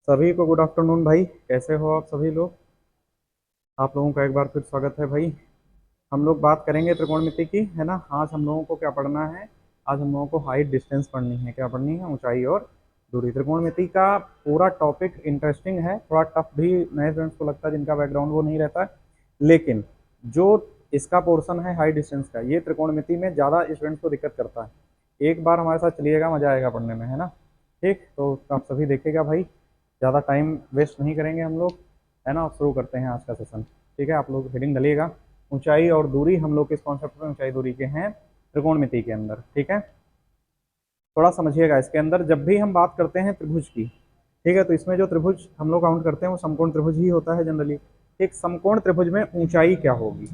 सभी को good afternoon भाई। कैसे हो आप सभी लोग? आप लोगों का एक बार फिर स्वागत है भाई। हम लोग बात करेंगे त्रिकोणमिति की, है ना। आज हम लोगों को क्या पढ़ना है? आज हम लोगों को हाइट डिस्टेंस पढ़नी है। क्या पढ़नी है? ऊंचाई और दूरी। त्रिकोणमिति का पूरा टॉपिक इंटरेस्टिंग है, थोड़ा टफ भी नए स्टूडेंट्स को लगता है जिनका बैकग्राउंड वो नहीं रहता है। लेकिन जो इसका पोर्शन है हाइट डिस्टेंस का, ये त्रिकोणमिति में ज़्यादा स्टूडेंट्स को दिक्कत करता है। एक बार हमारे साथ चलिएगा, मजा आएगा पढ़ने में, है ना। ठीक, तो आप सभी देखिएगा भाई। ज़्यादा टाइम वेस्ट नहीं करेंगे हम लोग, है ना। शुरू करते हैं आज का सेशन। ठीक है, आप लोग हेडिंग डालिएगा। ऊंचाई और दूरी। हम लोग किस कॉन्सेप्ट में ऊंचाई दूरी के हैं? त्रिकोणमिति के अंदर। ठीक है, थोड़ा समझिएगा। इसके अंदर जब भी हम बात करते हैं त्रिभुज की, ठीक है, तो इसमें जो त्रिभुज हम लोग काउंट करते हैं वो समकोण त्रिभुज ही होता है जनरली। एक समकोण त्रिभुज में ऊंचाई क्या होगी?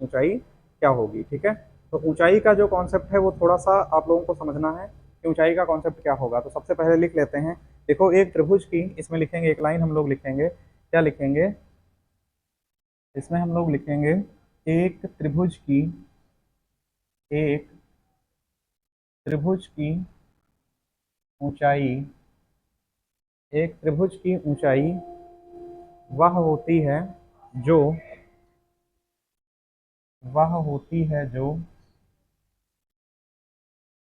ऊंचाई क्या होगी? ठीक है, तो ऊंचाई का जो कॉन्सेप्ट है वो थोड़ा सा आप लोगों को समझना है कि ऊंचाई का कॉन्सेप्ट क्या होगा। तो सबसे पहले लिख लेते हैं। देखो, एक त्रिभुज की, इसमें लिखेंगे एक लाइन, हम लोग लिखेंगे क्या लिखेंगे? इसमें हम लोग लिखेंगे एक त्रिभुज की, एक त्रिभुज की ऊंचाई, एक त्रिभुज की ऊंचाई वह होती है जो, वह होती है जो,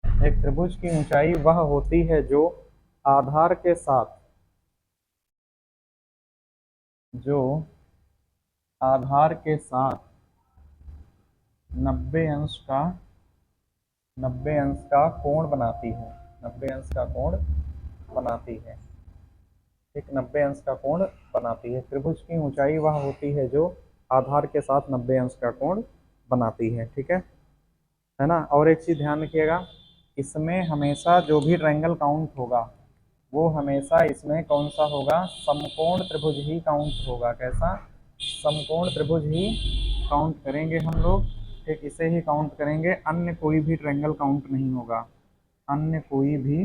एक त्रिभुज की ऊंचाई वह होती है जो आधार के साथ, जो आधार के साथ 90 अंश का, 90 अंश का कोण बनाती है। 90 अंश का कोण बनाती है। एक 90 अंश का कोण बनाती है। त्रिभुज की ऊंचाई वह होती है जो आधार के साथ 90 अंश का कोण बनाती है। ठीक है ना। और एक चीज ध्यान रखिएगा, इसमें हमेशा जो भी ट्रायंगल काउंट होगा वो हमेशा इसमें कौन सा होगा? समकोण त्रिभुज ही काउंट होगा। कैसा? समकोण त्रिभुज ही काउंट करेंगे हम लोग। ठीक, इसे ही काउंट करेंगे, अन्य कोई भी ट्रायंगल काउंट नहीं होगा। अन्य कोई भी,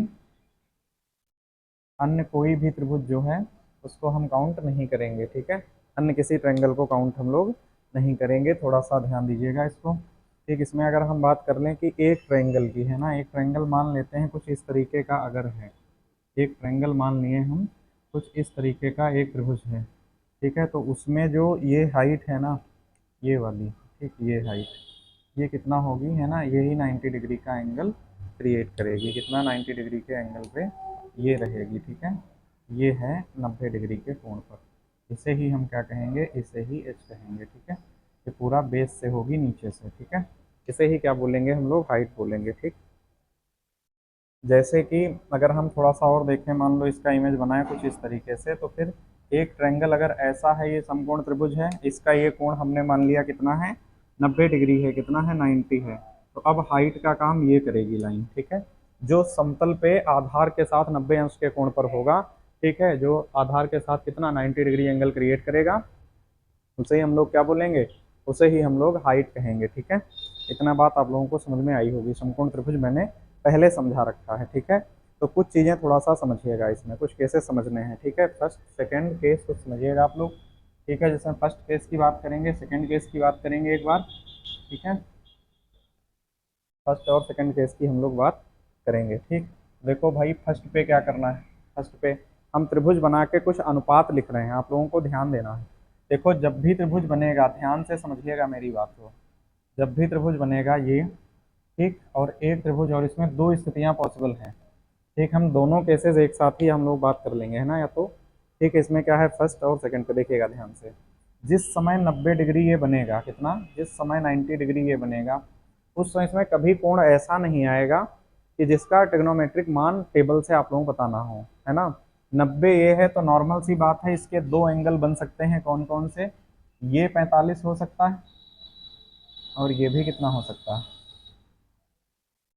अन्य कोई भी त्रिभुज जो है उसको हम काउंट नहीं करेंगे। ठीक है, अन्य किसी ट्रायंगल को काउंट हम लोग नहीं करेंगे। थोड़ा सा ध्यान दीजिएगा इसको। ठीक, इसमें अगर हम बात कर लें कि एक ट्रायंगल की, है ना, एक ट्रायंगल मान लेते हैं कुछ इस तरीके का अगर है, एक ट्रायंगल मान लिए हम कुछ इस तरीके का एक त्रिभुज है। ठीक है, तो उसमें जो ये हाइट है ना, ये वाली, ठीक, ये हाइट, ये कितना होगी, है ना, यही 90 डिग्री का एंगल क्रिएट करेगी। कितना? 90 डिग्री के एंगल पे ये रहेगी। ठीक है, ये है 90 डिग्री के कोण पर। इसे ही हम क्या कहेंगे? इसे ही एच कहेंगे। ठीक है, ये पूरा बेस से होगी, नीचे से। ठीक है, इसे ही क्या बोलेंगे हम लोग? हाइट बोलेंगे। ठीक, जैसे कि अगर हम थोड़ा सा और देखें, मान लो इसका इमेज बनाए कुछ इस तरीके से, तो फिर एक ट्रायंगल अगर ऐसा है, ये समकोण त्रिभुज है, इसका ये कोण हमने मान लिया कितना है? 90 डिग्री है। कितना है? 90 है। तो अब हाइट का काम ये करेगी लाइन। ठीक है, जो समतल पे आधार के साथ 90 अंश के कोण पर होगा, ठीक है, जो आधार के साथ कितना 90 डिग्री एंगल क्रिएट करेगा, उसे ही हम लोग क्या बोलेंगे? उसे ही हम लोग हाइट कहेंगे। ठीक है, इतना बात आप लोगों को समझ में आई होगी। समकोण त्रिभुज मैंने पहले समझा रखा है। ठीक है, तो कुछ चीज़ें थोड़ा सा समझिएगा, इसमें कुछ केसेस समझने हैं। ठीक है, फर्स्ट सेकंड केस कुछ समझिएगा आप लोग। ठीक है, जैसे फर्स्ट केस की बात करेंगे, सेकंड केस की बात करेंगे एक बार। ठीक है, फर्स्ट और सेकंड केस की हम लोग बात करेंगे। ठीक, देखो भाई, फर्स्ट पे क्या करना है? फर्स्ट पे हम त्रिभुज बना के कुछ अनुपात लिख रहे हैं, आप लोगों को ध्यान देना है। देखो, जब भी त्रिभुज बनेगा, ध्यान से समझिएगा मेरी बात को। जब भी त्रिभुज बनेगा ये, ठीक, और एक त्रिभुज, और इसमें दो स्थितियां पॉसिबल हैं। ठीक, हम दोनों केसेस एक साथ ही हम लोग बात कर लेंगे, है ना, या तो। ठीक, इसमें क्या है? फर्स्ट और सेकंड पे देखिएगा ध्यान से। जिस समय 90 डिग्री ये बनेगा, कितना? जिस समय 90 डिग्री ये बनेगा, उस समय इसमें कभी कोण ऐसा नहीं आएगा कि जिसका ट्रिग्नोमेट्रिक मान टेबल से आप लोगों को बताना हो, है ना। 90 ये है तो नॉर्मल सी बात है, इसके दो एंगल बन सकते हैं। कौन कौन से? ये 45 हो सकता है, और ये भी कितना हो सकता है?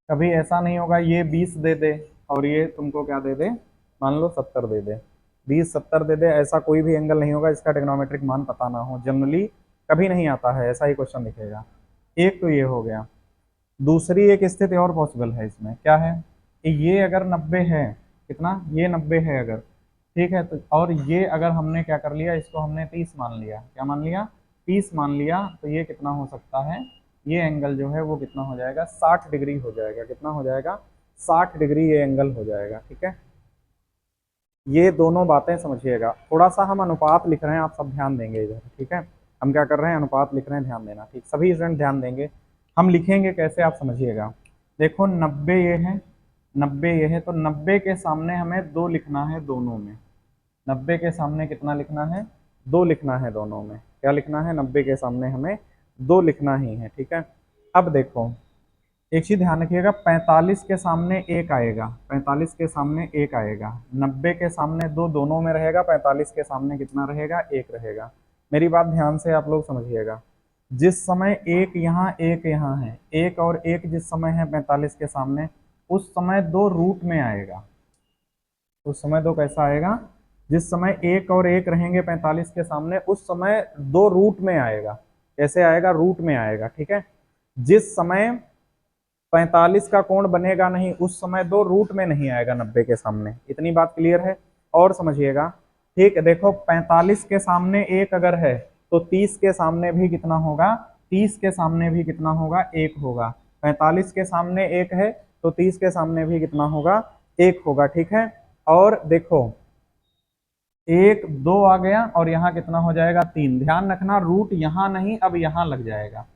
कभी ऐसा नहीं होगा ये 20 दे दे और ये तुमको क्या दे दे? मान लो 70 दे दे। 20 70 दे दे, ऐसा कोई भी एंगल नहीं होगा जिसका ट्रिग्नोमेट्रिक मान पता ना हो। जनरली कभी नहीं आता है, ऐसा ही क्वेश्चन दिखेगा। एक तो ये हो गया। दूसरी एक स्थिति और पॉसिबल है इसमें, क्या है कि ये अगर 90 है, कितना? ये 90 है अगर, ठीक है, तो और ये अगर हमने क्या कर लिया, इसको हमने 30 मान लिया। क्या मान लिया? 30 मान लिया, तो ये कितना हो सकता है? ये एंगल जो है वो कितना हो जाएगा? 60 डिग्री हो जाएगा। कितना हो जाएगा? 60 डिग्री ये एंगल हो जाएगा। ठीक है, ये दोनों बातें समझिएगा। थोड़ा सा हम अनुपात लिख रहे हैं, आप सब ध्यान देंगे इधर, ठीक है। हम क्या कर रहे हैं, अनुपात लिख रहे हैं, ध्यान देना, ठीक। सभी स्टूडेंट ध्यान देंगे। हम लिखेंगे कैसे, आप समझिएगा। देखो 90 ये है, 90 ये है, तो 90 के सामने हमें 2 लिखना है दोनों में। 90 के सामने कितना लिखना है, 2 लिखना है दोनों में। क्या लिखना है, 90 के सामने हमें 2 लिखना ही है, ठीक है। अब देखो एक चीज ध्यान रखिएगा, 45 के सामने 1 आएगा, 45 के सामने 1 आएगा, 90 के सामने 2 दोनों में रहेगा, 45 के सामने कितना रहेगा, 1 रहेगा। मेरी बात ध्यान से आप लोग समझिएगा। जिस समय एक यहाँ है, एक और एक जिस समय है 45 के सामने, उस समय 2 रूट में आएगा। उस समय 2 कैसा आएगा, जिस समय एक और एक रहेंगे 45 के सामने, उस समय 2 रूट में आएगा। कैसे आएगा, रूट में आएगा, ठीक है। जिस समय 45 का कोण बनेगा नहीं, उस समय 2 रूट में नहीं आएगा 90 के सामने। इतनी बात क्लियर है। और समझिएगा, ठीक है। देखो 45 के सामने 1 अगर है, तो 30 के सामने भी कितना होगा, 30 के सामने भी कितना होगा, 1 होगा। 45 के सामने 1 है, तो 30 के सामने भी कितना होगा, 1 होगा, ठीक है। और देखो 1 2 आ गया, और यहाँ कितना हो जाएगा, 3। ध्यान रखना, रूट यहाँ नहीं, अब यहाँ लग जाएगा।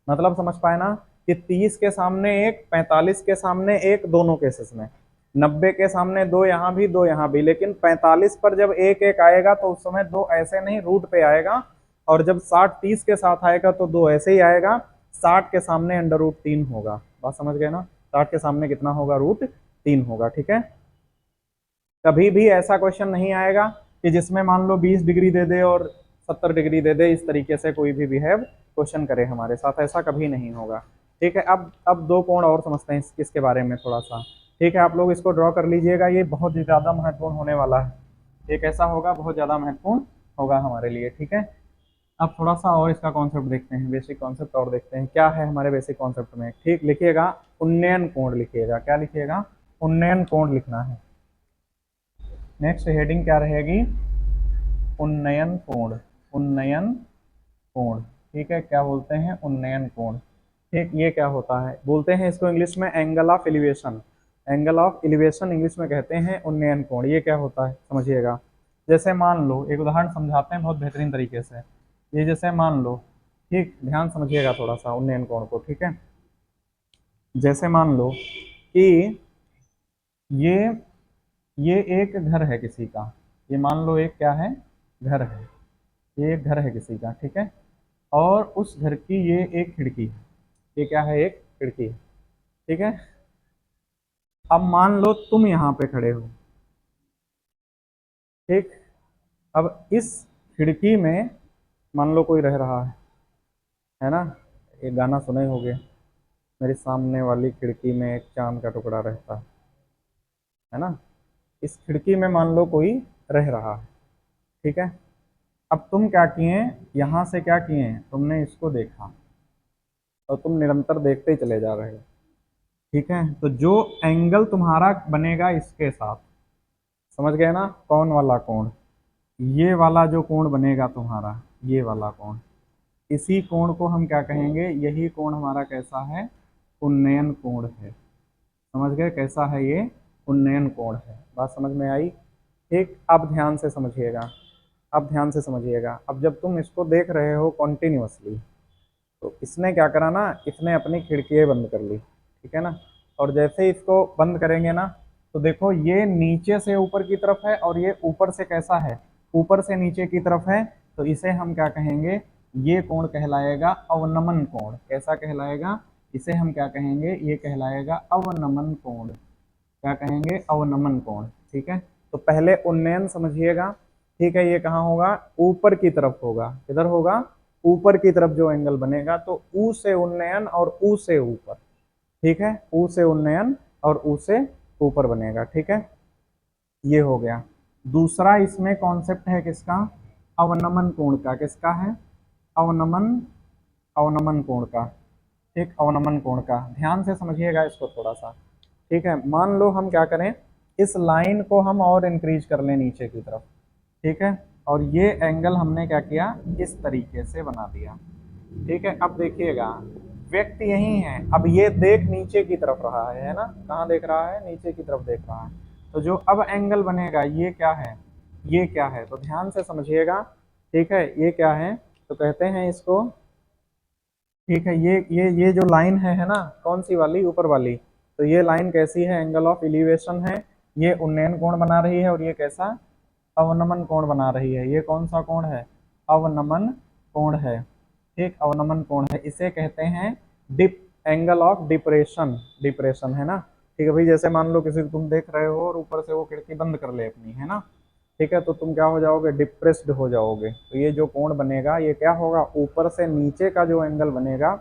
मतलब समझ पाए ना, कि 30 के सामने 1, 45 के सामने 1, दोनों केसेस में। 90 के सामने 2 यहाँ भी, 2 यहाँ भी। लेकिन 45 पर जब 1 1 आएगा, तो उस समय 2 ऐसे नहीं, रूट पे आएगा। और जब 60 30 के साथ आएगा, तो 2 ऐसे ही आएगा। 60 के सामने अंडर रूट 3 होगा। बात समझ गए ना, 60 के सामने कितना होगा, रूट 3 होगा, ठीक है। कभी भी ऐसा क्वेश्चन नहीं आएगा कि जिसमें मान लो 20 डिग्री दे दे और 70 डिग्री दे दे, इस तरीके से कोई भी बिहेव क्वेश्चन करे हमारे साथ, ऐसा कभी नहीं होगा, ठीक है। अब 2 कोण और समझते हैं इसके बारे में थोड़ा सा, ठीक है। आप लोग इसको ड्रॉ कर लीजिएगा, ये बहुत ही ज़्यादा महत्वपूर्ण होने वाला है। ये कैसा होगा, बहुत ज़्यादा महत्वपूर्ण होगा हमारे लिए, ठीक है। अब थोड़ा सा और इसका कॉन्सेप्ट देखते हैं, बेसिक कॉन्सेप्ट और देखते हैं क्या है हमारे बेसिक कॉन्सेप्ट में, ठीक। लिखिएगा उन्नयन कोण, लिखिएगा क्या लिखिएगा, उन्नयन कोण लिखना है। नेक्स्ट हेडिंग क्या रहेगी, उन्नयन कोण, उन्नयन कोण, ठीक है। क्या बोलते हैं, उन्नयन कोण, ठीक। ये क्या होता है, बोलते हैं इसको इंग्लिश में angle of elevation. Angle of elevation English में कहते हैं उन्नयन कोण। ये क्या होता है समझिएगा। जैसे मान लो, एक उदाहरण समझाते हैं बहुत बेहतरीन तरीके से। ये जैसे मान लो, ठीक, ध्यान समझिएगा थोड़ा सा उन्नयन कोण को, ठीक है। जैसे मान लो कि ये ये एक घर है किसी का, ये मान लो एक क्या है, घर है। ये एक घर है किसी का, ठीक है। और उस घर की ये एक खिड़की है। ये क्या है, एक खिड़की है, ठीक है। अब मान लो तुम यहाँ पे खड़े हो, ठीक। अब इस खिड़की में मान लो कोई रह रहा है ना। एक गाना सुने होगे, मेरे सामने वाली खिड़की में एक चांद का टुकड़ा रहता है ना। इस खिड़की में मान लो कोई रह रहा है, ठीक है। अब तुम क्या किए, यहाँ से क्या किए, तुमने इसको देखा, और तुम निरंतर देखते ही चले जा रहे हो, ठीक है। तो जो एंगल तुम्हारा बनेगा इसके साथ, समझ गए ना, कौन वाला कोण, ये वाला जो कोण बनेगा तुम्हारा, ये वाला कोण, इसी कोण को हम क्या कहेंगे, यही कोण हमारा कैसा है, उन्नयन कोण है। समझ गए, कैसा है ये, उन्नयन कोण है। बात समझ में आई, ठीक। अब ध्यान से समझिएगा, अब ध्यान से समझिएगा। अब जब तुम इसको देख रहे हो कॉन्टिन्यूसली, तो इसने क्या करा ना, इसने अपनी खिड़कियाँ बंद कर ली, ठीक है ना। और जैसे ही इसको बंद करेंगे ना, तो देखो ये नीचे से ऊपर की तरफ है, और ये ऊपर से कैसा है, ऊपर से नीचे की तरफ है। तो इसे हम क्या कहेंगे, ये कोण कहलाएगा अवनमन कोण। कैसा कहलाएगा, इसे हम क्या कहेंगे, ये कहलाएगा अवनमन कोण। क्या कहेंगे, अवनमन कोण, ठीक है। तो पहले उन्नयन समझिएगा, ठीक है। ये कहाँ होगा, ऊपर की तरफ होगा। किधर होगा, ऊपर की तरफ जो एंगल बनेगा, तो ऊ से उन्नयन और ऊ से ऊपर, ठीक है। ऊ से उन्नयन और ऊ से ऊपर बनेगा, ठीक है। ये हो गया। दूसरा इसमें कॉन्सेप्ट है किसका, अवनमन कोण का। किसका है, अवनमन, अवनमन कोण का, ठीक। अवनमन कोण का ध्यान से समझिएगा इसको थोड़ा सा, ठीक है। मान लो हम क्या करें, इस लाइन को हम और इंक्रीज कर लें नीचे की तरफ, ठीक है। और ये एंगल हमने क्या किया, इस तरीके से बना दिया, ठीक है। अब देखिएगा, व्यक्ति यही है। अब ये देख नीचे की तरफ रहा है ना, कहाँ देख रहा है, नीचे की तरफ देख रहा है। तो जो अब एंगल बनेगा ये क्या है, ये क्या है, तो ध्यान से समझिएगा, ठीक है। ये क्या है, तो कहते हैं इसको, ठीक है, ये जो लाइन है ना, कौन सी वाली, ऊपर वाली, तो ये लाइन कैसी है, एंगल ऑफ एलिवेशन है, ये उन्नयन कोण बना रही है, और ये कैसा, अवनमन कोण बना रही है। ये कौन सा कोण है, अवनमन कोण है, ठीक, अवनमन कोण है। इसे कहते हैं dip, angle of depression, depression है ना, ठीक है भाई। जैसे मान लो किसी को तुम देख रहे हो और ऊपर से वो खिड़की बंद कर ले अपनी, है ना, ठीक है, तो तुम क्या हो जाओगे, डिप्रेस्ड हो जाओगे। तो ये जो कोण बनेगा ये क्या होगा, ऊपर से नीचे का जो एंगल बनेगा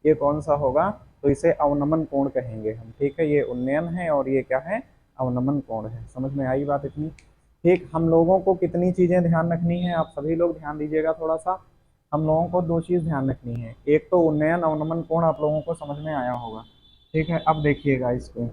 ये कौन सा होगा, तो इसे अवनमन कोण कहेंगे हम, ठीक है। ये उन्नयन है और ये क्या है, अवनमन कोण है। समझ में आई बात इतनी, ठीक। हम लोगों को कितनी चीजें ध्यान रखनी है, आप सभी लोग ध्यान दीजिएगा थोड़ा सा। हम लोगों को दो चीज ध्यान रखनी है, एक तो उन्नयन अवनमन कोण आप लोगों को समझ में आया होगा, ठीक है। अब देखिएगा इसको,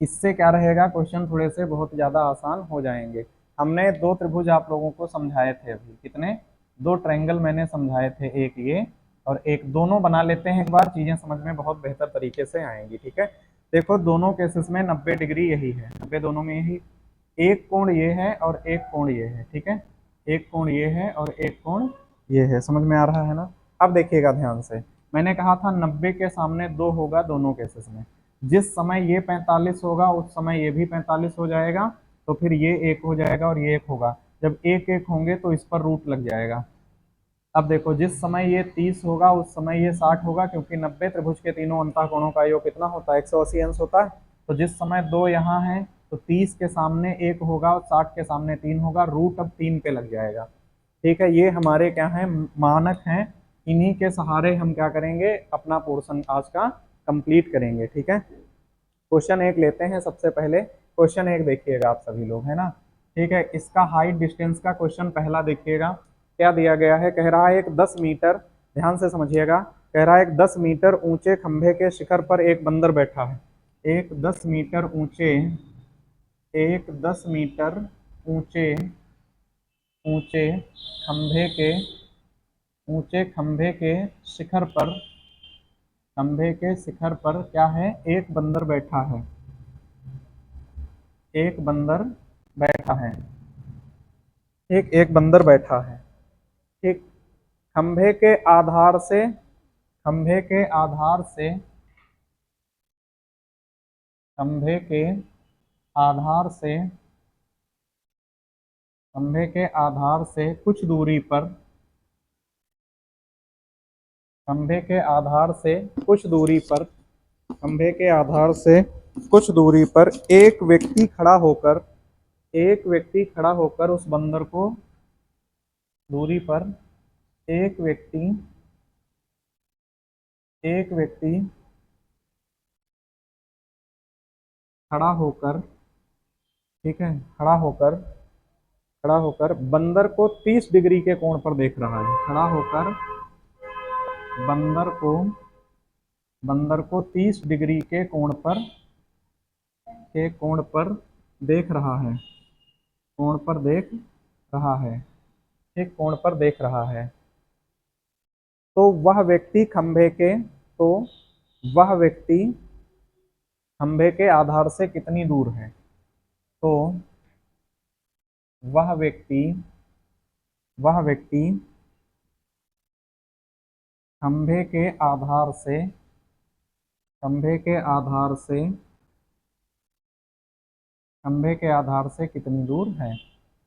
इससे क्या रहेगा, क्वेश्चन थोड़े से बहुत ज़्यादा आसान हो जाएंगे। हमने दो त्रिभुज आप लोगों को समझाए थे अभी, कितने, दो ट्रायंगल मैंने समझाए थे, एक ये और एक, दोनों बना लेते हैं एक बार, चीज़ें समझ में बहुत बेहतर तरीके से आएंगी, ठीक है। देखो दोनों केसेस में 90 डिग्री यही है, 90 दोनों में यही, एक कोण ये है और एक कोण ये है, ठीक है, एक कोण ये है और एक कोण ये है, समझ में आ रहा है ना। अब देखिएगा ध्यान से, मैंने कहा था 90 के सामने 2 होगा दोनों केसेस में, जिस समय ये 45 होगा उस समय ये भी 45 हो जाएगा, तो फिर ये 1 हो जाएगा और ये 1 होगा। जब 1 1 होंगे तो इस पर रूट लग जाएगा। अब देखो जिस समय ये 30 होगा उस समय ये 60 होगा, क्योंकि 90 त्रिभुज के तीनों अंतःकोणों का योग कितना होता है, 180 अंश होता है। तो जिस समय 2 यहाँ है तो 30 के सामने 1 होगा और 60 के सामने 3 होगा, रूट अब 3 पे लग जाएगा, ठीक है। ये हमारे क्या है, मानक हैं, इन्हीं के सहारे हम क्या करेंगे, अपना पोर्शन आज का कंप्लीट करेंगे, ठीक है। क्वेश्चन 1 लेते हैं सबसे पहले। क्वेश्चन 1 देखिएगा आप सभी लोग, है ना, ठीक है। इसका हाइट डिस्टेंस का क्वेश्चन पहला देखिएगा, क्या दिया गया है, कह रहा है एक 10 मीटर, ध्यान से समझिएगा, कह रहा है एक 10 मीटर ऊंचे खंभे के शिखर पर एक बंदर बैठा है। एक 10 मीटर ऊंचे, एक 10 मीटर ऊंचे, ऊंचे खंभे के, ऊंचे खंभे के शिखर पर, खंभे के शिखर पर क्या है, एक बंदर बैठा है, एक बंदर बैठा है, एक एक बंदर बैठा है, ठीक। खंभे के आधार से, खंभे के आधार से, खंभे के आधार से, खंभे के आधार से कुछ दूरी पर, खंभे के आधार से कुछ दूरी पर, खंभे के आधार से कुछ दूरी पर एक व्यक्ति खड़ा होकर, एक व्यक्ति खड़ा होकर उस बंदर को, दूरी पर एक व्यक्ति, एक व्यक्ति खड़ा होकर, ठीक है, खड़ा होकर, खड़ा होकर बंदर को 30 डिग्री के कोण पर देख रहा है, खड़ा होकर बंदर को, बंदर को 30 डिग्री के कोण पर, के कोण पर देख रहा है, कोण पर देख रहा है, ठीक, कोण पर देख रहा है। तो वह व्यक्ति खंभे के, तो वह व्यक्ति खंभे के आधार से कितनी दूर है, तो वह व्यक्ति, वह व्यक्ति खंभे के आधार से, खंभे के आधार से, खंभे के आधार से कितनी दूर है,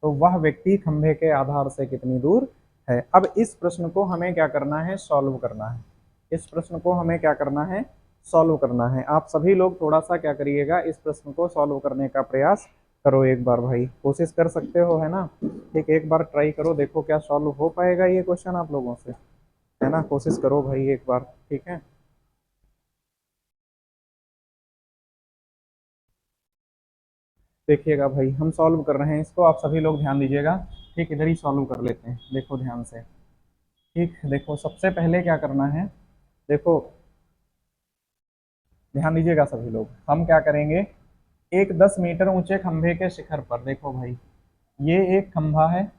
तो वह व्यक्ति खंभे के आधार से कितनी दूर है। अब इस प्रश्न को हमें क्या करना है, सॉल्व करना है। इस प्रश्न को हमें क्या करना है, सॉल्व करना है। आप सभी लोग थोड़ा सा क्या करिएगा, इस प्रश्न को सॉल्व करने का प्रयास करो एक बार भाई, कोशिश कर सकते हो, है ना, ठीक, एक बार ट्राई करो, देखो क्या सॉल्व हो पाएगा ये क्वेश्चन आप लोगों से, है ना, कोशिश करो भाई एक बार, ठीक है। देखिएगा भाई हम सॉल्व कर रहे हैं इसको, आप सभी लोग ध्यान दीजिएगा, ठीक, इधर ही सॉल्व कर लेते हैं, देखो ध्यान से, ठीक। देखो सबसे पहले क्या करना है, देखो ध्यान दीजिएगा सभी लोग, हम क्या करेंगे, एक 10 मीटर ऊंचे खंभे के शिखर पर, देखो भाई ये एक खंभा है,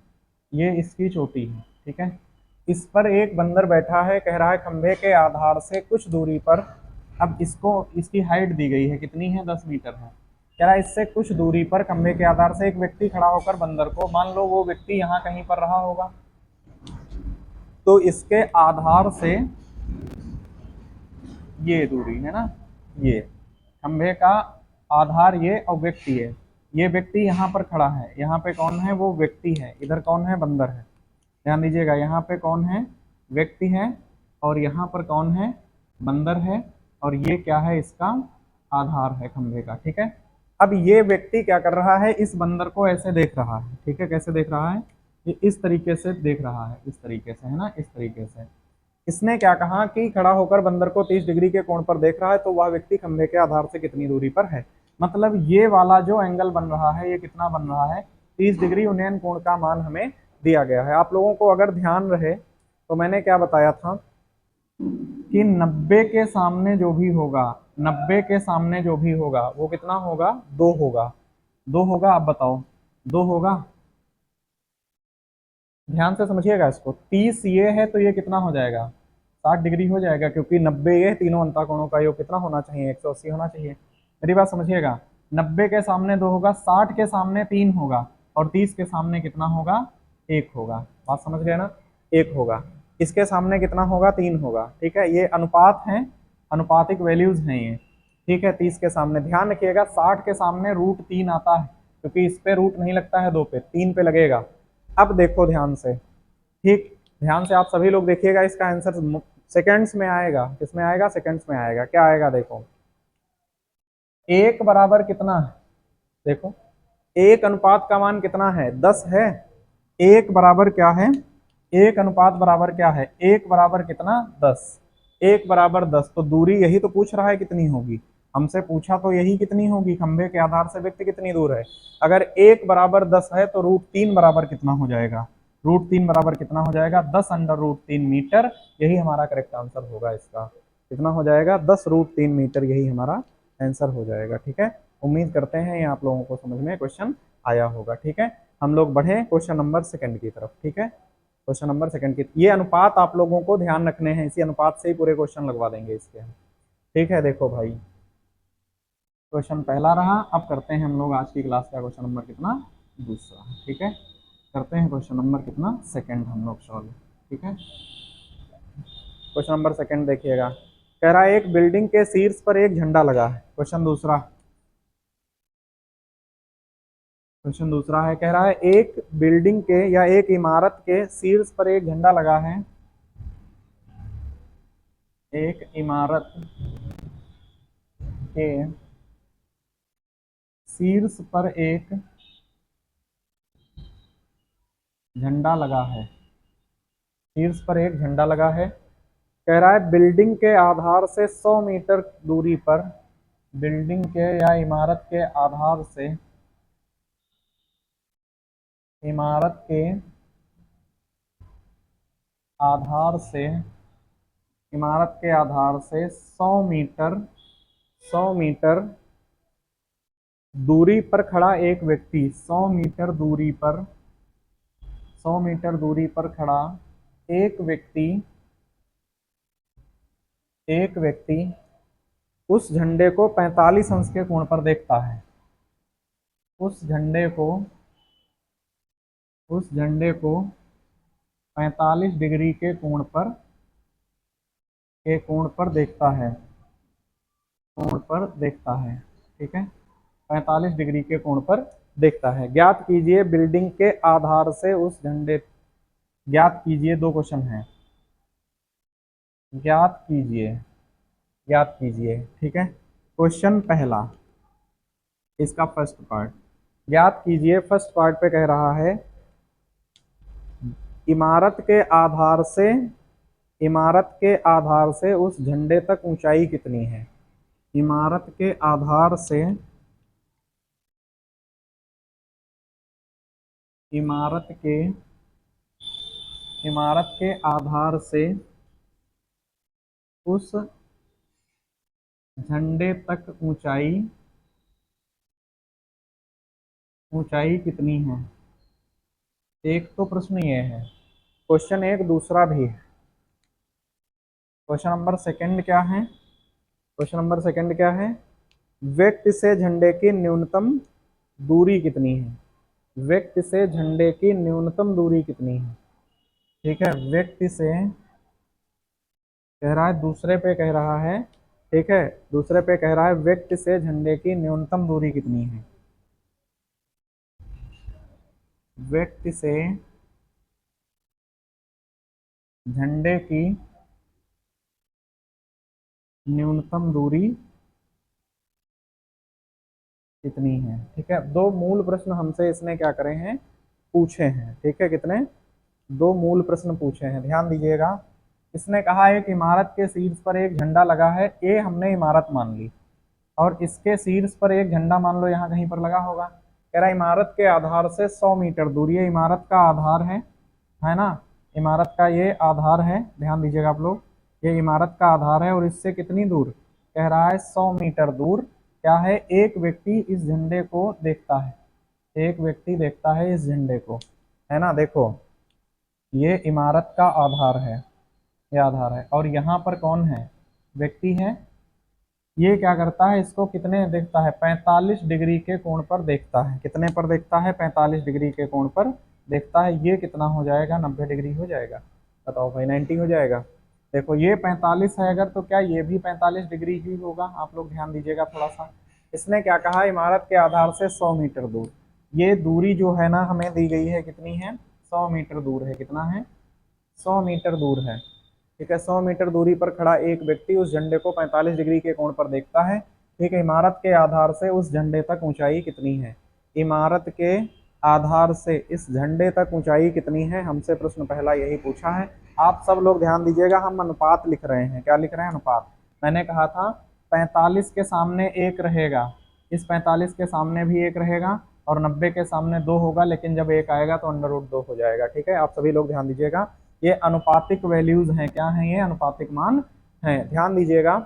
ये इसकी चोटी है, ठीक है, इस पर एक बंदर बैठा है, कह रहा है खंभे के आधार से कुछ दूरी पर। अब इसको, इसकी हाइट दी गई है कितनी है, 10 मीटर है, कह रहा है इससे कुछ दूरी पर खंभे के आधार से एक व्यक्ति खड़ा होकर बंदर को, मान लो वो व्यक्ति यहाँ कहीं पर रहा होगा, तो इसके आधार से ये दूरी है ना, ये खंभे का आधार ये और व्यक्ति है, ये व्यक्ति यहाँ पर खड़ा है, यहाँ पे कौन है, वो व्यक्ति है, इधर कौन है, बंदर है। ध्यान दीजिएगा, यहाँ पे कौन है, व्यक्ति है, और यहाँ पर कौन है, बंदर है, और ये क्या है, इसका आधार है खंभे का। ठीक है, अब ये व्यक्ति क्या कर रहा है, इस बंदर को ऐसे देख रहा है। ठीक है, कैसे देख रहा है, ये इस तरीके से देख रहा है, इस तरीके से, है ना, इस तरीके से। इसने क्या कहा कि खड़ा होकर बंदर को 30 डिग्री के कोण पर देख रहा है, तो वह व्यक्ति खंभे के आधार से कितनी दूरी पर है। मतलब ये वाला जो एंगल बन रहा है, ये कितना बन रहा है, 30 डिग्री उन्नयन कोण का मान हमें दिया गया है। आप लोगों को अगर ध्यान रहे तो मैंने क्या बताया था कि 90 के सामने जो भी होगा, 90 के सामने जो भी होगा वो कितना होगा, 2 होगा। 2 होगा, आप बताओ, 2 होगा। ध्यान से समझिएगा इसको, 30 ये है तो ये कितना हो जाएगा, 60 डिग्री हो जाएगा, क्योंकि 90 ये तीनों अंतःकोणों का योग कितना होना चाहिए, 180 होना चाहिए। मेरी बात समझिएगा, 90 के सामने 2 होगा, 60 के सामने 3 होगा, और 30 के सामने कितना होगा, 1 होगा। बात समझ गए ना, 1 होगा। इसके सामने कितना होगा, 3 होगा। ठीक है, ये अनुपात हैं, अनुपातिक वैल्यूज हैं ये। ठीक है, 30 के सामने ध्यान रखिएगा, 60 के सामने √3 आता है, क्योंकि इस पे रूट नहीं लगता है 2 पे, 3 पे लगेगा। अब देखो ध्यान से, ठीक, ध्यान से आप सभी लोग देखिएगा, इसका आंसर सेकंड्स में आएगा। किसमें आएगा, सेकंड्स में आएगा। क्या आएगा, देखो, 1 बराबर कितना है, देखो 1 अनुपात का मान कितना है, 10 है। 1 बराबर क्या है, 1 अनुपात बराबर क्या है, 1 बराबर कितना, 10। 1 बराबर 10, तो दूरी यही तो पूछ रहा है कितनी होगी, हमसे पूछा तो यही कितनी होगी, खंभे के आधार से व्यक्ति कितनी दूर है। अगर 1 बराबर 10 है तो √3 बराबर कितना हो जाएगा, √3 बराबर कितना हो जाएगा, 10√3 मीटर। यही हमारा करेक्ट आंसर होगा इसका। कितना हो जाएगा, 10√3 मीटर, यही हमारा आंसर हो जाएगा। ठीक है, उम्मीद करते हैं ये आप लोगों को समझ में क्वेश्चन आया होगा। ठीक है, हम लोग बढ़े क्वेश्चन नंबर 2 की तरफ। ठीक है, क्वेश्चन नंबर 2 की, ये अनुपात आप लोगों को ध्यान रखने हैं, इसी अनुपात से ही पूरे क्वेश्चन लगवा देंगे इसके। ठीक है, देखो भाई, क्वेश्चन पहला रहा। अब करते हैं हम लोग आज की क्लास का क्वेश्चन नंबर कितना, दूसरा। ठीक है, करते हैं क्वेश्चन नंबर कितना, 2 हम लोग सॉल्व। ठीक है, क्वेश्चन नंबर 2 देखिएगा, कह रहा है एक बिल्डिंग के शीर्ष पर एक झंडा लगा है। क्वेश्चन दूसरा, क्वेश्चन दूसरा है, कह रहा है एक बिल्डिंग के या एक इमारत के शीर्ष पर एक झंडा लगा है। एक इमारत के शीर्ष पर एक झंडा लगा है, शीर्ष पर एक झंडा लगा है। कह रहा है बिल्डिंग के आधार से 100 मीटर दूरी पर, बिल्डिंग के या इमारत के आधार से, इमारत के आधार से, इमारत के आधार से 100 मीटर, 100 मीटर दूरी पर खड़ा एक व्यक्ति, 100 मीटर दूरी पर, 100 मीटर दूरी पर खड़ा एक व्यक्ति, एक व्यक्ति उस झंडे को 45 अंश के कोण पर देखता है। उस झंडे को, उस झंडे को 45 डिग्री के कोण पर, के कोण पर देखता है, कोण पर देखता है। ठीक है, 45 डिग्री के कोण पर देखता है। ज्ञात कीजिए बिल्डिंग के आधार से उस झंडे, ज्ञात कीजिए, 2 क्वेश्चन हैं, ज्ञात कीजिए, ज्ञात कीजिए। ठीक है, क्वेश्चन पहला, इसका फर्स्ट पार्ट, ज्ञात कीजिए, फर्स्ट पार्ट पे कह रहा है इमारत के आधार से, इमारत के आधार से उस झंडे तक ऊंचाई कितनी है। इमारत के आधार से, इमारत के, इमारत के आधार से उस झंडे तक ऊंचाई, ऊंचाई कितनी है। एक तो प्रश्न ये है, क्वेश्चन एक दूसरा भी है। क्वेश्चन नंबर 2 क्या है, क्वेश्चन नंबर 2 क्या है, व्यक्ति से झंडे की न्यूनतम दूरी कितनी है? व्यक्ति से झंडे की न्यूनतम दूरी कितनी है? ठीक है, व्यक्ति से कह रहा है, दूसरे पे कह रहा है, ठीक है, दूसरे पे कह रहा है व्यक्ति से झंडे की न्यूनतम दूरी कितनी है? व्यक्ति से झंडे की न्यूनतम दूरी कितनी है? ठीक है, दो मूल प्रश्न हमसे इसने क्या करे हैं, पूछे हैं। ठीक है, कितने? दो मूल प्रश्न पूछे हैं, ध्यान दीजिएगा। इसने कहा है कि इमारत के शीर्ष पर एक झंडा लगा है, ये हमने इमारत मान ली, और इसके शीर्ष पर एक झंडा मान लो यहाँ कहीं पर लगा होगा। कह रहा है इमारत के आधार से 100 मीटर दूर, ये इमारत का आधार है ना, इमारत का ये आधार है, ध्यान दीजिएगा आप लोग, ये इमारत का आधार है, और इससे कितनी दूर? कह रहा है 100 मीटर दूर क्या है, एक व्यक्ति इस झंडे को देखता है, एक व्यक्ति देखता है इस झंडे को, है ना। देखो, ये इमारत का आधार है, ये आधार है, और यहाँ पर कौन है? व्यक्ति है। ये क्या करता है, इसको कितने देखता है? 45 डिग्री के कोण पर देखता है। कितने पर देखता है? 45 डिग्री के कोण पर देखता है। ये कितना हो जाएगा? 90 डिग्री हो जाएगा। बताओ भाई, 90 हो जाएगा। देखो, ये 45 है अगर, तो क्या ये भी 45 डिग्री ही होगा? आप लोग ध्यान दीजिएगा थोड़ा सा। इसने क्या कहा, इमारत के आधार से 100 मीटर दूर, ये दूरी जो है ना हमें दी गई है, कितनी है? 100 मीटर दूर है। कितना है? 100 मीटर दूर है। ठीक है, 100 मीटर दूरी पर खड़ा एक व्यक्ति उस झंडे को 45 डिग्री के कोण पर देखता है। ठीक है, इमारत के आधार से उस झंडे तक ऊंचाई कितनी है? इमारत के आधार से इस झंडे तक ऊंचाई कितनी है? हमसे प्रश्न पहला यही पूछा है। आप सब लोग ध्यान दीजिएगा, हम अनुपात लिख रहे हैं। क्या लिख रहे हैं? अनुपात। मैंने कहा था 45 के सामने एक रहेगा, इस 45 के सामने भी एक रहेगा, और 90 के सामने 2 होगा, लेकिन जब एक आएगा तो अंडर रूट 2 हो जाएगा। ठीक है, आप सभी लोग ध्यान दीजिएगा, ये अनुपातिक वैल्यूज हैं। क्या हैं ये? अनुपातिक मान हैं। ध्यान दीजिएगा,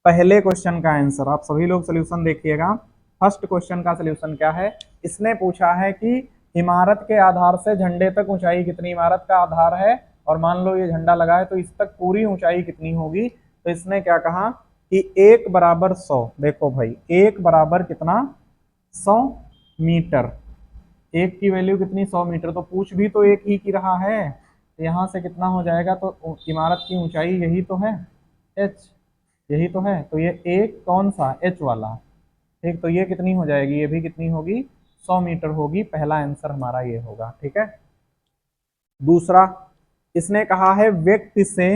पहले क्वेश्चन का आंसर आप सभी लोग सोल्यूशन देखिएगा। फर्स्ट क्वेश्चन का सोल्यूशन क्या है? इसने पूछा है कि इमारत के आधार से झंडे तक ऊंचाई कितनी? इमारत का आधार है और मान लो ये झंडा लगा है, तो इस तक पूरी ऊंचाई कितनी होगी? तो इसने क्या कहा कि 1 बराबर 100। देखो भाई, 1 बराबर कितना? 100 मीटर। एक की वैल्यू कितनी? 100 मीटर। तो पूछ भी तो एक ही की रहा है, तो यहाँ से कितना हो जाएगा? तो इमारत की ऊंचाई यही तो है, एच, यही तो है। तो ये एक कौन सा? एच वाला। ठीक, तो ये कितनी हो जाएगी? ये भी कितनी होगी? 100 मीटर होगी। पहला आंसर हमारा ये होगा। ठीक है, दूसरा, इसने कहा है व्यक्ति से,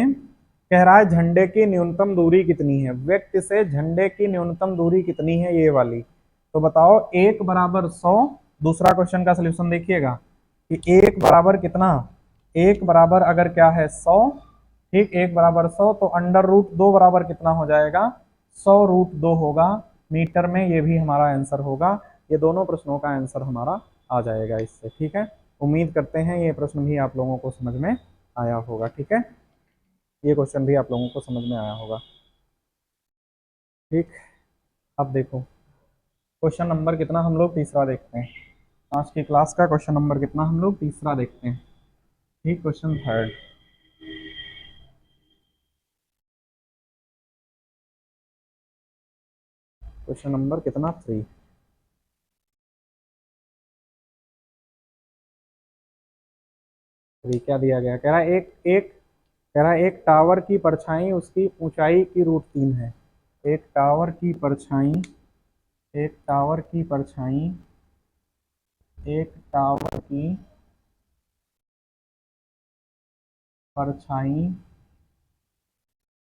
कह रहा है झंडे की न्यूनतम दूरी कितनी है? व्यक्ति से झंडे की न्यूनतम दूरी कितनी है? ये वाली। तो बताओ, 1 बराबर 100। दूसरा क्वेश्चन का सोल्यूशन देखिएगा कि 1 बराबर कितना? 1 बराबर अगर क्या है? 100। ठीक, 1 बराबर 100, तो अंडर रूट 2 बराबर कितना हो जाएगा? 100 रूट 2 होगा मीटर में। ये भी हमारा आंसर होगा। ये दोनों प्रश्नों का आंसर हमारा आ जाएगा इससे। ठीक है, उम्मीद करते हैं ये प्रश्न भी आप लोगों को समझ में आया होगा। ठीक है, ये क्वेश्चन भी आप लोगों को समझ में आया होगा। ठीक, अब देखो क्वेश्चन नंबर कितना हम लोग तीसरा देखते हैं। आज की क्लास का क्वेश्चन नंबर कितना हम लोग तीसरा देखते हैं। ठीक, क्वेश्चन थर्ड। क्वेश्चन नंबर कितना? 3। क्या दिया गया? कह रहा है कह रहा है एक टावर की परछाई उसकी ऊंचाई की √3 है। एक टावर की परछाई, एक टावर की परछाई, एक टावर की परछाई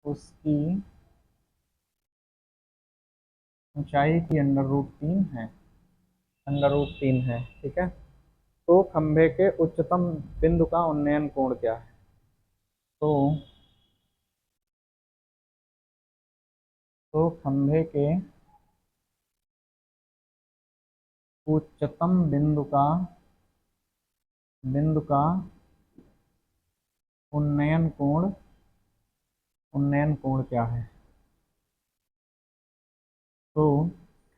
उसकी ऊंचाई की अंडर रूट 3 है, अंडर रूट 3 है। ठीक है, तो खंभे के उच्चतम बिंदु का उन्नयन कोण क्या है? तो खंभे के उच्चतम बिंदु का उन्नयन कोण क्या है? तो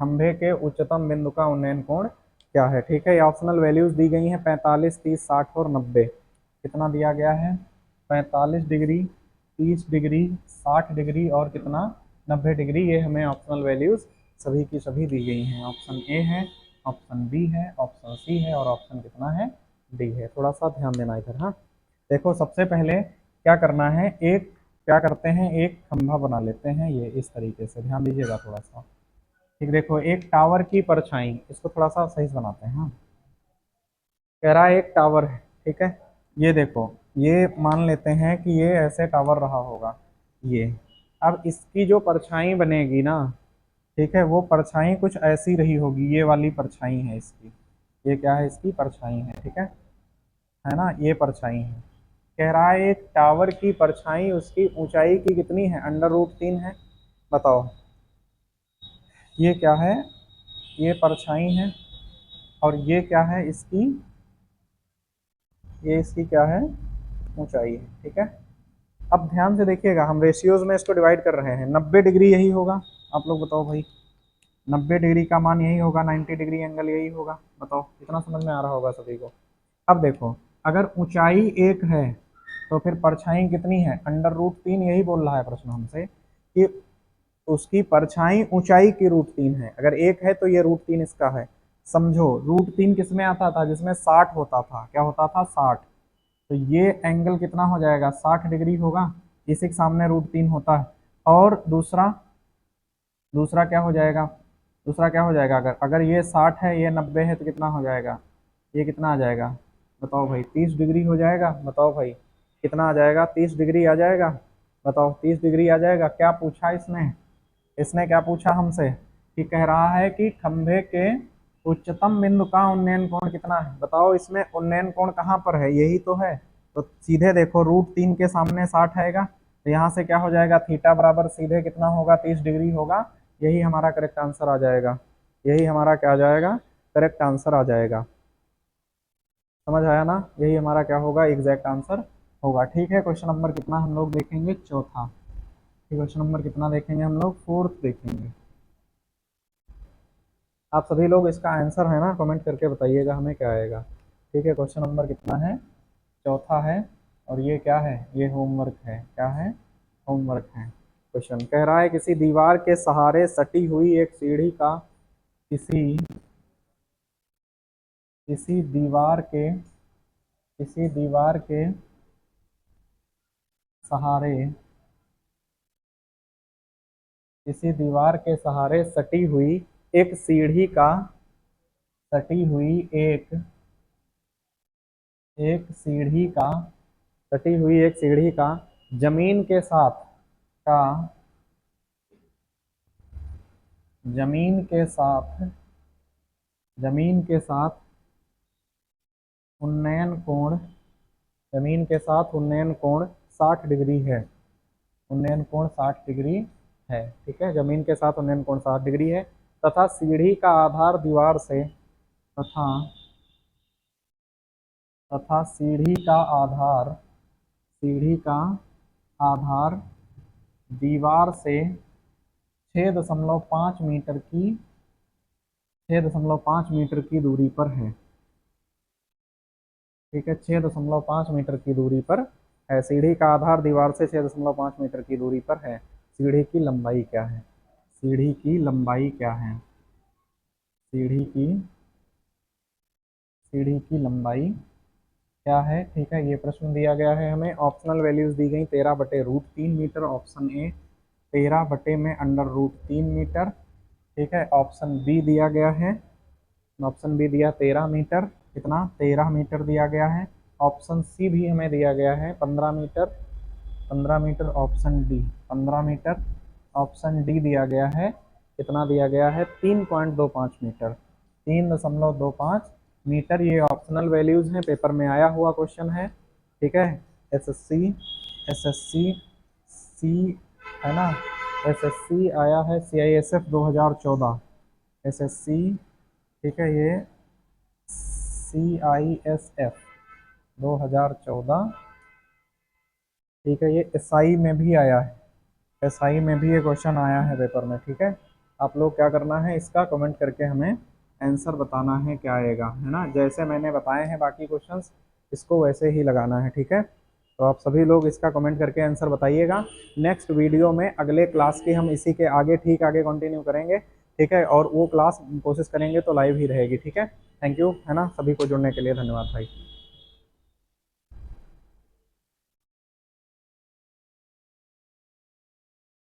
खंभे के उच्चतम बिंदु का उन्नयन कोण क्या है? ठीक है, ये ऑप्शनल वैल्यूज दी गई हैं 45, 30, 60 और 90। कितना दिया गया है? 45 डिग्री, 30 डिग्री, 60 डिग्री और कितना? 90 डिग्री। ये हमें ऑप्शनल वैल्यूज सभी की सभी दी गई हैं। ऑप्शन ए है, ऑप्शन बी है, ऑप्शन सी है और ऑप्शन कितना है, डी है। थोड़ा सा ध्यान देना इधर। हाँ देखो, सबसे पहले क्या करना है, एक क्या करते हैं, एक खंभा बना लेते हैं ये इस तरीके से, ध्यान दीजिएगा थोड़ा सा। ठीक, देखो एक टावर की परछाई, इसको थोड़ा सा सही से बनाते हैं। हाँ, कह रहा है एक टावर है, ठीक है। ये देखो, ये मान लेते हैं कि ये ऐसे टावर रहा होगा ये। अब इसकी जो परछाई बनेगी ना, ठीक है, वो परछाई कुछ ऐसी रही होगी, ये वाली परछाई है इसकी। ये क्या है, इसकी परछाई है, ठीक है ना, ये परछाई है। कह रहा है एक टावर की परछाई उसकी ऊंचाई की कितनी है, √3 है। बताओ, ये क्या है, ये परछाई है और ये क्या है इसकी, ये इसकी क्या है, ऊंचाई है, ठीक है। अब ध्यान से देखिएगा, हम रेशियोज में इसको डिवाइड कर रहे हैं। 90 डिग्री यही होगा, आप लोग बताओ भाई, 90 डिग्री का मान यही होगा, 90 डिग्री एंगल यही होगा। बताओ कितना समझ में आ रहा होगा सभी को। अब देखो, अगर ऊंचाई एक है तो फिर परछाई कितनी है, √3। यही बोल रहा है प्रश्न हमसे कि उसकी परछाई ऊंचाई की √3 है। अगर एक है तो ये √3 इसका है। समझो, √3 किस में आता था, जिसमें 60 होता था, क्या होता था, 60। तो ये एंगल कितना हो जाएगा, 60 डिग्री होगा, इसी के सामने √3 होता है। और दूसरा दूसरा क्या हो जाएगा, दूसरा क्या हो जाएगा, अगर अगर ये 60 है, ये 90 है, तो कितना हो जाएगा, ये कितना आ जाएगा, बताओ भाई, 30 डिग्री हो जाएगा। बताओ भाई कितना आ जाएगा, 30 डिग्री आ जाएगा। बताओ 30 डिग्री आ जाएगा। क्या पूछा इसने, इसने क्या पूछा हमसे, कि कह रहा है कि खंभे के उच्चतम बिंदु का उन्नयन कोण कितना है। बताओ इसमें उन्नयन कोण कहाँ पर है, यही तो है। तो सीधे देखो, √3 के सामने 60 आएगा, तो यहाँ से क्या हो जाएगा, थीटा बराबर सीधे कितना होगा, 30 डिग्री होगा। यही हमारा करेक्ट आंसर आ जाएगा। यही हमारा क्या आ जाएगा, करेक्ट आंसर आ जाएगा। समझ आया ना, यही हमारा क्या होगा, एग्जैक्ट आंसर होगा। ठीक है, क्वेश्चन नंबर कितना हम लोग देखेंगे, चौथा। क्वेश्चन नंबर कितना देखेंगे हम लोग, 4th देखेंगे। आप सभी लोग इसका आंसर है ना, कमेंट करके बताइएगा हमें क्या आएगा। ठीक है, क्वेश्चन नंबर कितना है, चौथा है। और ये क्या है, ये होमवर्क है। क्या है, होमवर्क है। क्वेश्चन कह रहा है किसी दीवार के सहारे सटी हुई एक सीढ़ी का किसी किसी दीवार के किसी दीवार के सहारे किसी दीवार के सहारे एक सीढ़ी का सटी हुई एक एक सीढ़ी का सटी हुई एक सीढ़ी का जमीन के साथ का जमीन के साथ जमीन के साथ उन्नयन कोण जमीन के साथ उन्नयन कोण 60 डिग्री है। उन्नयन कोण 60 डिग्री है, ठीक है। जमीन के साथ उन्नयन कोण 60 डिग्री है तथा सीढ़ी का आधार दीवार से तथा तथा सीढ़ी का आधार दीवार से 6.5 मीटर की दूरी पर है। ठीक है, 6.5 मीटर की दूरी पर है। सीढ़ी का आधार दीवार से 6.5 मीटर की दूरी पर है। सीढ़ी की लंबाई क्या है, सीढ़ी की लंबाई क्या है, सीढ़ी की सीढ़ी की लंबाई क्या है। ठीक है, ये प्रश्न दिया गया है हमें। ऑप्शनल वैल्यूज दी गई, 13/√3 मीटर, ऑप्शन ए 13 में √3 मीटर। ठीक है, ऑप्शन बी दिया गया है, ऑप्शन बी दिया 13 मीटर, कितना, 13 मीटर दिया गया है। ऑप्शन सी भी हमें दिया गया है 15 metre, 15 metre. Option D 15 metre. Option D दिया गया है, कितना दिया गया है, 3.25 मीटर, 3.25 मीटर। ये ऑप्शनल वैल्यूज हैं, पेपर में आया हुआ क्वेश्चन है। ठीक है, एसएससी एसएससी सी है ना, एसएससी आया है, CISF 2014, एसएससी, ठीक है, ये CISF 2014। ठीक है, ये एसआई में भी आया है, एसआई में भी ये क्वेश्चन आया है पेपर में। ठीक है, आप लोग क्या करना है, इसका कमेंट करके हमें आंसर बताना है क्या आएगा, है ना। जैसे मैंने बताए हैं बाकी क्वेश्चंस, इसको वैसे ही लगाना है। ठीक है, तो आप सभी लोग इसका कमेंट करके आंसर बताइएगा। नेक्स्ट वीडियो में अगले क्लास की हम इसी के आगे ठीक आगे कंटिन्यू करेंगे, ठीक है, और वो क्लास कोशिश करेंगे तो लाइव ही रहेगी, ठीक है। थैंक यू, है ना, सभी को जुड़ने के लिए धन्यवाद भाई।